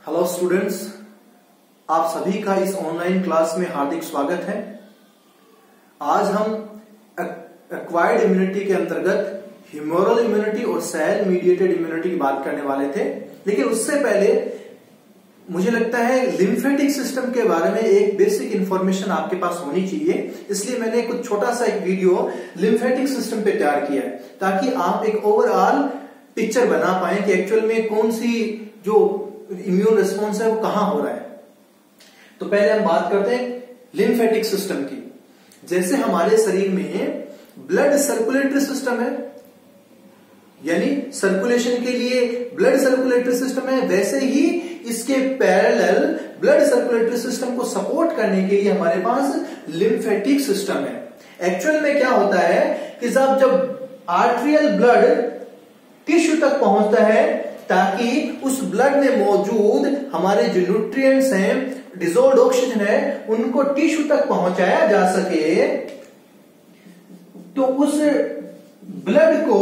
Hello students, आप सभी का इस ऑनलाइन क्लास में हार्दिक स्वागत है। आज हम एक्वायर्ड इम्यूनिटी के अंतर्गत ह्यूमरल इम्यूनिटी और सेल मीडिएटेड इम्यूनिटी की बात करने वाले थे, लेकिन उससे पहले मुझे लगता है लिम्फेटिक सिस्टम के बारे में एक बेसिक इंफॉर्मेशन आपके पास होनी चाहिए। इसलिए मैंने कुछ छोटा सा एक वीडियो लिम्फेटिक सिस्टम पे तैयार किया है ताकि आप एक ओवरऑल पिक्चर बना पाए कि एक्चुअल में कौन सी जो इम्यून रिस्पॉन्स है वो कहां हो रहा है। तो पहले हम बात करते हैं लिम्फेटिक सिस्टम की। जैसे हमारे शरीर में ब्लड सर्कुलेटरी सिस्टम है, यानी सर्कुलेशन के लिए ब्लड सर्कुलेटरी सिस्टम है, वैसे ही इसके पैरेलल ब्लड सर्कुलेटरी सिस्टम को सपोर्ट करने के लिए हमारे पास लिम्फेटिक सिस्टम है। एक्चुअल में क्या होता है कि जब आर्टेरियल ब्लड टिश्यू तक पहुंचता है ताकि उस ब्लड में मौजूद हमारे जो न्यूट्रिएंट्स हैं, डिसॉल्व्ड ऑक्सीजन है, उनको टिश्यू तक पहुंचाया जा सके, तो उस ब्लड को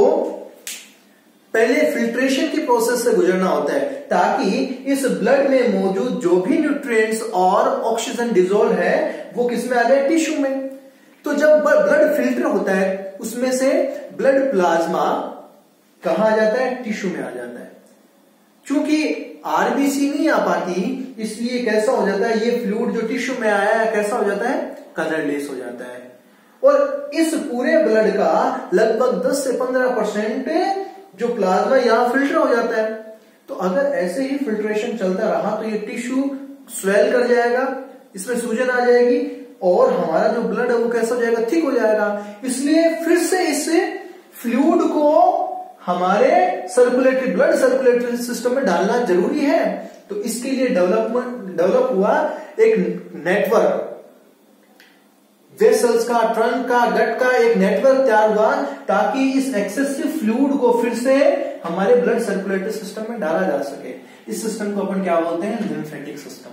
पहले फिल्ट्रेशन की प्रोसेस से गुजरना होता है ताकि इस ब्लड में मौजूद जो भी न्यूट्रिएंट्स और ऑक्सीजन डिसॉल्व है वो किस में आ जाए, टिश्यू में। तो जब ब्लड फिल्टर होता है उसमें से ब्लड प्लाज्मा कहां आ जाता है, टिश्यू में आ जाता है। चूंकि आरबीसी नहीं आ पाती, इसलिए कैसा हो जाता है, ये फ्लूइड जो टिश्यू में आया है कैसा हो जाता है, कलरलेस हो जाता है। और इस पूरे ब्लड का लगभग 10 से 15% जो प्लाज्मा यहां फिल्टर हो जाता है। तो अगर ऐसे ही फिल्ट्रेशन चलता रहा तो ये टिश्यू स्वेल कर जाएगा, इसमें सूजन आ जाएगी और हमारा जो ब्लड है वो कैसा हो जाएगा, थिक हो जाएगा। इसलिए फिर से इस फ्लूइड को हमारे ब्लड सर्कुलेटरी सिस्टम में डालना जरूरी है। तो इसके लिए डेवलप हुआ एक नेटवर्क, वेसल्स का, ट्रंक का, गट का एक नेटवर्क तैयार हुआ ताकि इस एक्सेसिव फ्लूइड को फिर से हमारे ब्लड सर्कुलेटरी सिस्टम में डाला जा सके। इस सिस्टम को अपन क्या बोलते हैं, लिम्फेटिक सिस्टम।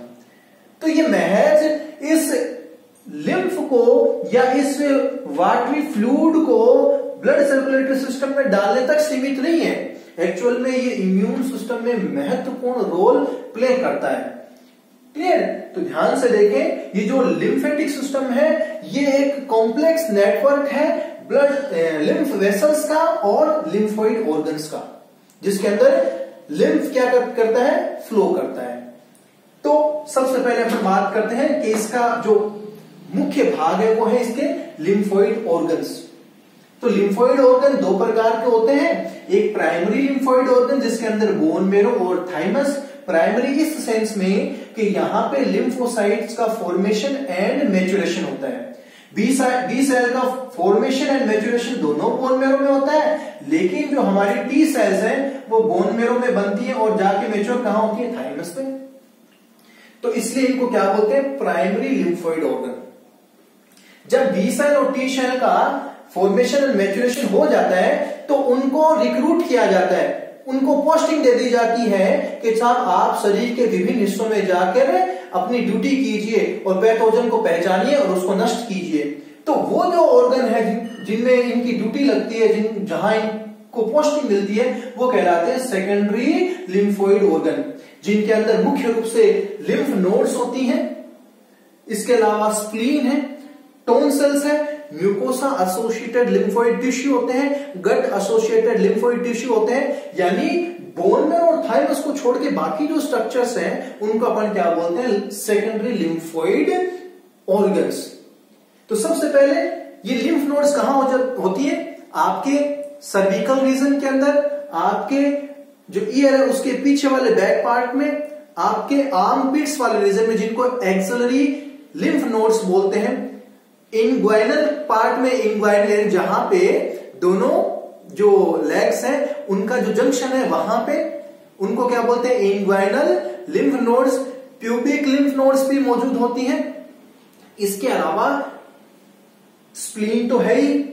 तो ये महज इस लिम्फ को या इस वाटरी फ्लूइड को ब्लड सर्कुलेटरी सिस्टम में डालने तक सीमित नहीं है। एक्चुअल में ये इम्यून सिस्टम में महत्वपूर्ण रोल प्ले करता है। क्लियर? तो ध्यान से देखें, ये जो लिम्फेटिक सिस्टम है ये एक कॉम्प्लेक्स नेटवर्क है ब्लड लिम्फ वेसल्स का और लिम्फोइड ऑर्गन्स का, जिसके अंदर लिम्फ क्या करता है, फ्लो करता है। तो सबसे पहले अपन बात करते हैं कि इसका जो मुख्य भाग है वो है इसके लिम्फोइड ऑर्गन्स। तो लिम्फोइड ऑर्गन दो प्रकार के होते हैं, एक प्राइमरी लिम्फोइड ऑर्गन जिसके अंदर बोन मेरो और थाइमस। प्राइमरी इस सेंस में कि यहां पे लिम्फोसाइट्स का फॉर्मेशन एंड मैच्योरेशन होता है। बी सेल का फॉर्मेशन एंड मैच्योरेशन दोनों बोन मेरो में होता है, लेकिन जो हमारी टी सेल्स हैं वो बोन मेरो में बनती है और जाके मैच्योर कहां होती है, थाइमस में। तो इसलिए इनको क्या बोलते हैं, प्राइमरी लिम्फोइड ऑर्गन। जब बी सेल और टी सेल का फॉर्मेशन एंड मैच्योरेशन हो जाता है तो उनको रिक्रूट किया जाता है, उनको पोस्टिंग दे दी जाती है कि साहब आप शरीर के विभिन्न हिस्सों में जाकर अपनी ड्यूटी कीजिए और पैथोजन को पहचानिए और उसको नष्ट कीजिए। तो वो जो ऑर्गन है जिनमें इनकी ड्यूटी लगती है, जहां इनको पोस्टिंग मिलती है, वो कहलाते हैं सेकेंडरी लिम्फोइड ऑर्गन, जिनके अंदर मुख्य रूप से लिम्फ नोड्स होती हैं। इसके अलावा स्प्लीन है, टॉन्सिल्स है, म्यूकोसा एसोसिएटेड लिम्फोइड टिश्यू होते हैं, गट एसोसिएटेड लिम्फोइड टिश्यू होते हैं। यानी बोन मेरो और थाइमस को छोड़ के बाकी जो स्ट्रक्चर्स हैं उनको अपन क्या बोलते हैं, सेकेंडरी लिम्फोइड ऑर्गन्स। तो सबसे पहले ये लिम्फ नोड्स कहां होती है, आपके सर्विकल रीजन के अंदर, आपके जो ईयर है उसके पीछे वाले बैक पार्ट में, आपके आर्म पिट्स वाले रीजन में जिनको एक्सिलरी लिम्फ नोड्स बोलते हैं, इंग्वाइनल पार्ट में, इंग्वाइनल जहां पे दोनों जो लेग्स हैं उनका जो जंक्शन है वहां पे, उनको क्या बोलते हैं, inguinal lymph nodes. Pubic lymph nodes भी मौजूद होती हैं। इसके अलावा स्प्लीन तो है ही,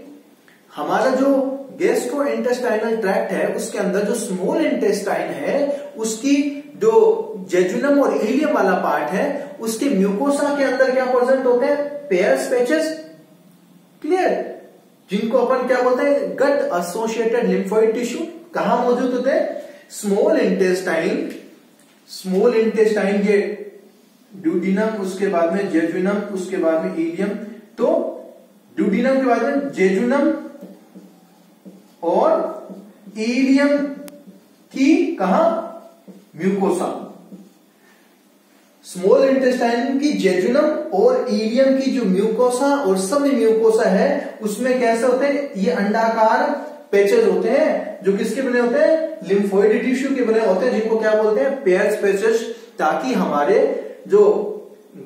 हमारा जो गैस्ट्रो इंटेस्टाइनल ट्रैक्ट है उसके अंदर जो स्मॉल इंटेस्टाइन है उसकी जो जेजुनम और इलियम वाला पार्ट है उसके म्यूकोसा के अंदर क्या प्रेजेंट होते हैं, पेयर्स पैचेस। क्लियर? जिनको अपन क्या बोलते हैं, गट एसोसिएटेड लिम्फोइड टिश्यू। कहां मौजूद होते हैं, स्मॉल इंटेस्टाइन स्मॉल इंटेस्टाइन के ड्यूडिनम, उसके बाद में जेजुनम, उसके बाद में इलियम। तो ड्यूडिनम के बाद में जेजुनम और इलियम की कहा म्यूकोसा, स्मॉल इंटेस्टाइन की जेजुनम और इलियम की जो म्यूकोसा और सब म्यूकोसा है उसमें कैसे होते हैं, ये अंडाकार पैचेज होते हैं जो किसके बने होते हैं, लिम्फोइड टिश्यू के बने होते हैं, जिनको क्या बोलते हैं, पेयर्स पैचेज, ताकि हमारे जो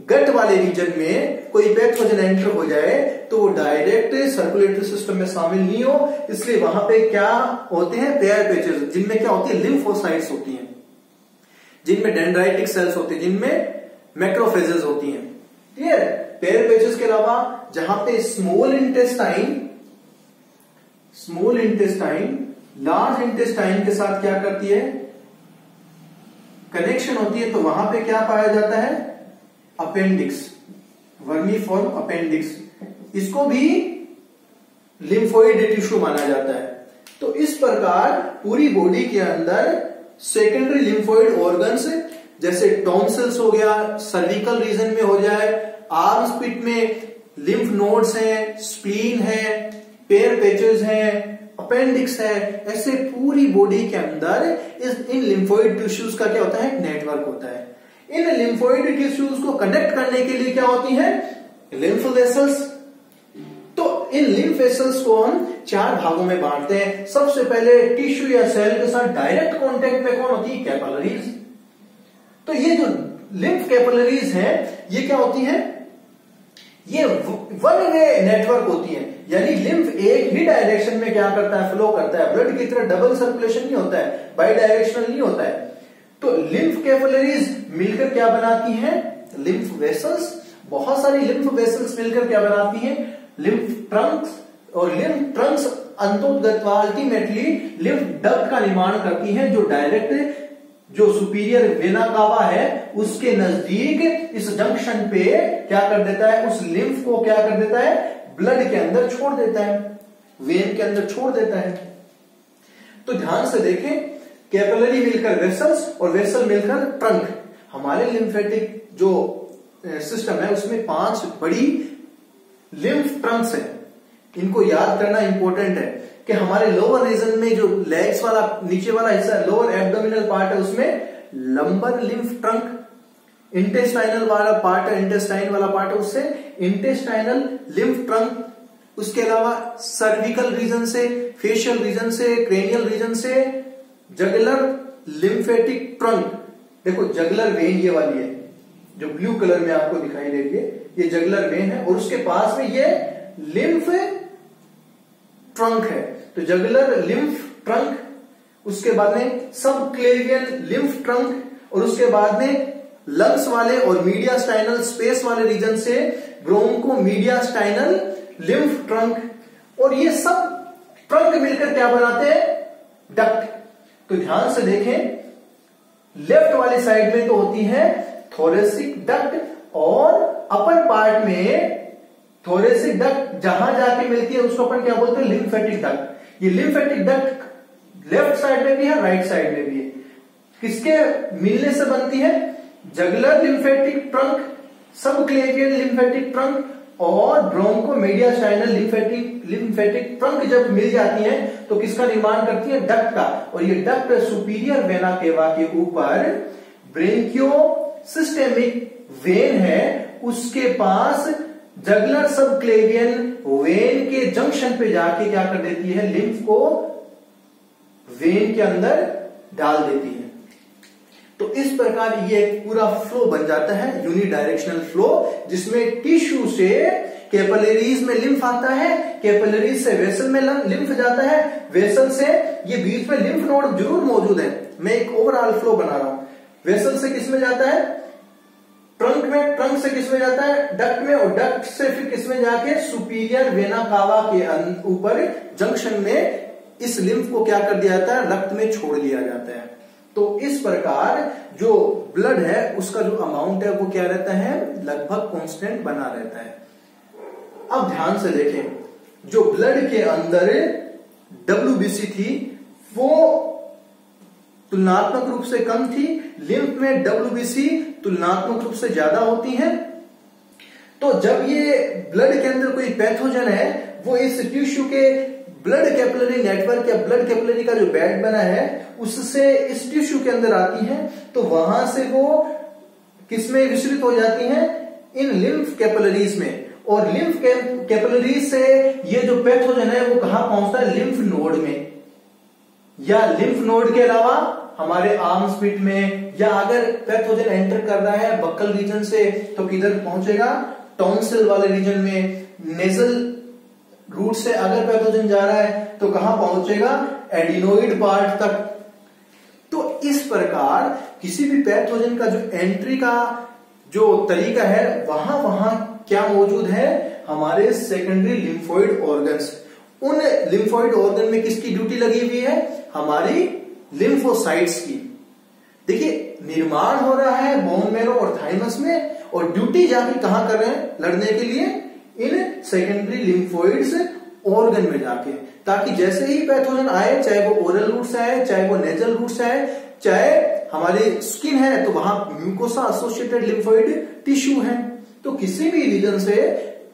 गट वाले रीजन में कोई पैथोजन एंटर हो जाए तो वो डायरेक्ट सर्कुलेटरी सिस्टम में शामिल नहीं हो, इसलिए वहां पे क्या होते हैं, पेयर पैचेज, जिनमें क्या होती है, लिम्फोसाइट्स होती हैं, जिनमें डेंड्राइटिक सेल्स होती है, जिनमें मैक्रोफेजेस होती हैं। क्लियर। पेयर पैचेस के अलावा जहां पे स्मॉल इंटेस्टाइन लार्ज इंटेस्टाइन के साथ क्या करती है, कनेक्शन होती है, तो वहां पे क्या पाया जाता है, अपेंडिक्स, वर्मीफॉर्म अपेंडिक्स, इसको भी लिम्फोइड टिश्यू माना जाता है। तो इस प्रकार पूरी बॉडी के अंदर सेकेंडरी लिम्फोइड ऑर्गन्स जैसे टॉन्सिल्स हो गया, सर्विकल रीजन में हो जाए, आर्म्स पिट में लिम्फ नोड्स हैं, स्प्लीन है, पेयर पैचेस हैं, अपेंडिक्स है, ऐसे पूरी बॉडी के अंदर इन लिम्फोइड टिश्यूज का क्या होता है, नेटवर्क होता है। इन लिम्फोइड टिश्यूज को कनेक्ट करने के लिए क्या होती है, लिम्फ वेसल्स। तो इन लिम्फ वेसल्स को हम 4 भागों में बांटते हैं। सबसे पहले टिश्यू या सेल के साथ डायरेक्ट कांटेक्ट में कौन होती है, कैपिलरीज। तो ये जो लिम्फ कैपिलरीज हैं ये क्या होती हैं, ये वन वे नेटवर्क होती है, यानी लिम्फ एक ही डायरेक्शन में क्या करता है, फ्लो करता है। ब्लड की तरह डबल सर्कुलेशन नहीं होता है, बाई डायरेक्शनल नहीं होता है। तो लिम्फ कैपिलरीज मिलकर क्या बनाती हैं, लिम्फ वेसल्स। बहुत सारी लिम्फ वेसल्स मिलकर क्या बनाती हैं, लिम्फ ट्रंक्स, और लिम्फ ट्रंक्स अंतोगत्वा अल्टीमेटली लिम्फ डक्ट का निर्माण करती हैं, जो डायरेक्ट जो सुपीरियर वेना कावा है उसके नजदीक इस जंक्शन पे क्या कर देता है, उस लिम्फ को क्या कर देता है, ब्लड के अंदर छोड़ देता है, वेन के अंदर छोड़ देता है। तो ध्यान से देखें, कैपिलरी मिलकर वेसल्स और वेसल मिलकर ट्रंक। हमारे लिम्फेटिक जो सिस्टम है उसमें 5 बड़ी लिम्फ ट्रंक्स हैं। इनको याद करना इंपॉर्टेंट है कि हमारे लोअर रीजन में जो लेग्स वाला नीचे वाला हिस्सा, लोअर एब्डोमिनल पार्ट है, उसमें लंबर लिम्फ ट्रंक, इंटेस्टाइनल वाला पार्ट है, इंटेस्टाइन वाला पार्ट है, उससे इंटेस्टाइनल लिम्फ ट्रंक। उसके अलावा सर्विकल रीजन से, फेशियल रीजन से, क्रेनियल रीजन से जगलर लिम्फेटिक ट्रंक। देखो जगलर वेन ये वाली है जो ब्लू कलर में आपको दिखाई दे रही है, ये जगलर वेन है, और उसके पास में ये लिम्फ ट्रंक है। तो जगलर लिम्फ ट्रंक, उसके बाद में सब क्लेवियन लिम्फ ट्रंक, और उसके बाद में लंग्स वाले और मीडियास्टाइनल स्पेस वाले रीजन से ब्रोंको मीडियास्टाइनल लिम्फ ट्रंक। और ये सब ट्रंक मिलकर क्या बनाते हैं, डक्ट। तो ध्यान से देखें, लेफ्ट वाली साइड में तो होती है थोरेसिक डक्ट, और अपर पार्ट में थोरेसिक डक्ट जहां जाके मिलती है उसको अपन क्या बोलते हैं, लिम्फेटिक डक्ट। ये लिम्फेटिक डक्ट लेफ्ट साइड में भी है, राइट साइड में भी है। किसके मिलने से बनती है, जगलर लिम्फेटिक ट्रंक, सब क्लेवियन लिम्फेटिक ट्रंक और ब्रोंको मीडियास्टाइनल लिम्फेटिक ट्रंक जब मिल जाती है तो किसका निर्माण करती है, डक्ट का। और ये डक्ट सुपीरियर वेना केवा के ऊपर ब्रेंकियो सिस्टेमिक वेन है, उसके पास जगलर सब क्लेवियन वेन के जंक्शन पे जाके क्या कर देती है, लिम्फ को वेन के अंदर डाल देती है। तो इस प्रकार ये एक पूरा फ्लो बन जाता है, यूनिडायरेक्शनल फ्लो, जिसमें टिश्यू से कैपिलरीज में लिम्फ आता है, कैपिलरीज से वेसल में लिम्फ जाता है, वेसल से ये बीच में लिम्फ नोड जरूर मौजूद है। मैं एक ओवरऑल फ्लो बना रहा हूं। वेसल से किस में जाता है, ट्रंक में, ट्रंक से किस में जाता है, डक्ट में, और डक्ट से फिर किस में जाके सुपीरियर वेना कावा के ऊपर जंक्शन में इस लिम्फ को क्या कर दिया जाता है, रक्त में छोड़ दिया जाता है। तो इस प्रकार जो ब्लड है उसका जो अमाउंट है वो क्या रहता है, लगभग कांस्टेंट बना रहता है। अब ध्यान से देखें, जो ब्लड के अंदर WBC थी वो तुलनात्मक रूप से कम थी, लिम्फ में WBC तुलनात्मक रूप से ज्यादा होती है। तो जब ये ब्लड के अंदर कोई पैथोजन है वो इस टिश्यू के ब्लड कैपिलरी नेटवर्क या ब्लड कैपिलरी का जो बेड बना है उससे इस टिश्यू के अंदर आती है, तो वहां से वो किसमें विस्तृत हो जाती है, इन लिम्फ कैपिलरीज में। और लिम्फ कैपिलरीज से ये जो पैथोजन है वो कहां पहुंचता है, लिम्फ नोड में, या लिम्फ नोड के अलावा हमारे आर्म्स पिट में, या अगर पैथोजन एंटर कर रहा है बक्कल रीजन से तो किधर पहुंचेगा, टॉन्सिल वाले रीजन में। नेजल रूट से अगर पैथोजन जा रहा है तो कहां पहुंचेगा, एडिनोइड पार्ट तक। तो इस प्रकार किसी भी पैथोजन का जो एंट्री का जो तरीका है वहां वहां क्या मौजूद है, हमारे सेकेंडरी लिम्फोइड ऑर्गन्स। उन लिम्फोइड ऑर्गन में किसकी ड्यूटी लगी हुई है, हमारी लिम्फोसाइट्स की। देखिए निर्माण हो रहा है बोन मैरो और थाइमस में, और ड्यूटी जाके कहां कर रहे हैं लड़ने के लिए, इन सेकेंडरी लिम्फोइड्स ऑर्गन में जाके, ताकि जैसे ही पैथोजन आए, चाहे वो ओरल रूट से आए, चाहे वो नेजल रूट से आए, चाहे हमारी स्किन है तो वहां म्यूकोसा एसोसिएटेड लिम्फोइड टिश्यू है, तो किसी भी रीजन से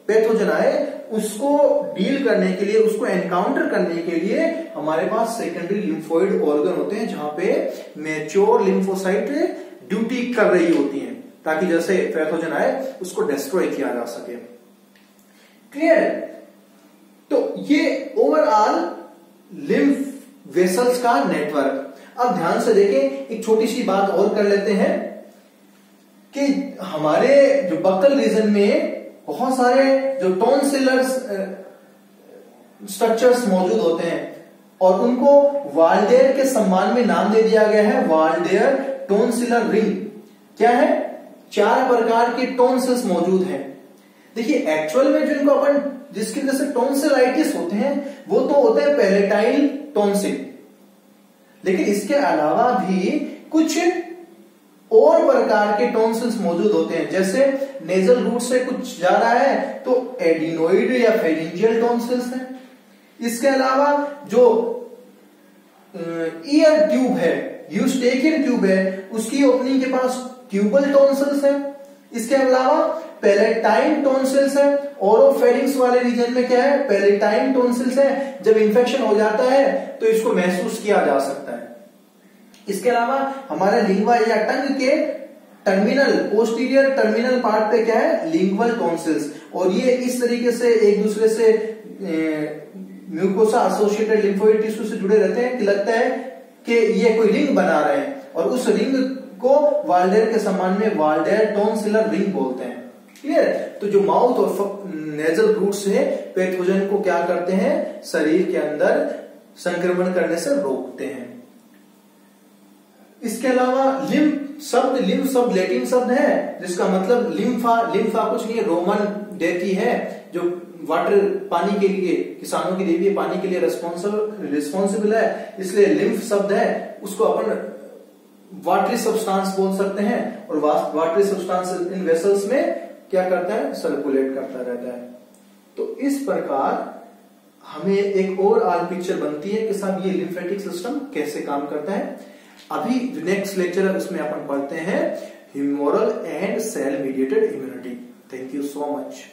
पैथोजन आए उसको डील करने के लिए, उसको एनकाउंटर करने के लिए हमारे पास सेकेंडरी लिम्फोइड ऑर्गन होते हैं जहां पे मैच्योर लिम्फोसाइट ड्यूटी कर रही होती हैं, ताकि जैसे पैथोजन आए उसको डिस्ट्रॉय किया जा सके। क्लियर? तो ये ओवरऑल लिम्फ वेसल्स का नेटवर्क। अब ध्यान से देखें, एक छोटी सी बात और कर लेते हैं कि हमारे जो बक्कल रीजन में बहुत सारे जो टॉन्सिलर स्ट्रक्चर्स मौजूद होते हैं, और उनको वाल्डेयर के सम्मान में नाम दे दिया गया है, वाल्डेयर टॉन्सिलर रिंग। क्या है, 4 प्रकार के टॉन्सिल्स मौजूद हैं। देखिए एक्चुअल में जो इनको अपन जिसकी वजह से टॉन्सिलाइटिस होते हैं वो तो होते हैं पैलेटाइल टॉन्सिल, लेकिन इसके अलावा भी कुछ और प्रकार के टॉन्सिल्स मौजूद होते हैं। जैसे नेजल रूट से कुछ जा रहा है तो एडिनोइड या फेरिंजियल टॉन्सिल्स है। इसके अलावा जो ईयर ट्यूब है, यूस्टेकियन ट्यूब है, उसकी ओपनिंग के पास ट्यूबल टॉन्सिल्स है। इसके अलावा पैलेटाइन टॉन्सिल्स है। ओरोफेरिंक्स वाले रीजन में क्या है, पैलेटाइन टॉन्सिल्स है। जब इंफेक्शन हो जाता है तो इसको महसूस किया जा सकता है। इसके अलावा हमारे लिंगवा या टंग के टर्मिनल, पोस्टीरियर टर्मिनल पार्ट पे क्या है, लिंगवल टॉन्सिल्स, और ये इस तरीके से एक दूसरे से म्यूकोसा एसोसिएटेड लिम्फोइड टिश्यू से जुड़े रहते हैं कि लगता है कि ये कोई रिंग बना रहे हैं, और उस रिंग को वाल्डेयर के सम्मान में वाल्डेयर टॉन्सिलर रिंग बोलते हैं। क्लियर? तो जो माउथ और नेजल रूट्स है पैथोजन को क्या करते हैं, शरीर के अंदर संक्रमण करने से रोकते हैं। इसके अलावा लिम्फ शब्द लैटिन शब्द है जिसका मतलब लिम्फा कुछ नहीं है, रोमन डेटी है जो वाटर पानी के लिए, किसानों की देवी पानी के लिए रिस्पॉन्सिबल है, इसलिए लिम्फ शब्द है, उसको अपन वाटरी सब्सटेंस बोल सकते हैं। और वाटरी सब्सटेंस इन वेसल्स में क्या करता है, सर्कुलेट करता रहता है। तो इस प्रकार हमें एक ओवरऑल पिक्चर बनती है कि साहब ये लिम्फेटिक सिस्टम कैसे काम करता है। अभी जो नेक्स्ट लेक्चर है उसमें अपन पढ़ते हैं humoral and cell mediated immunity. Thank you so much.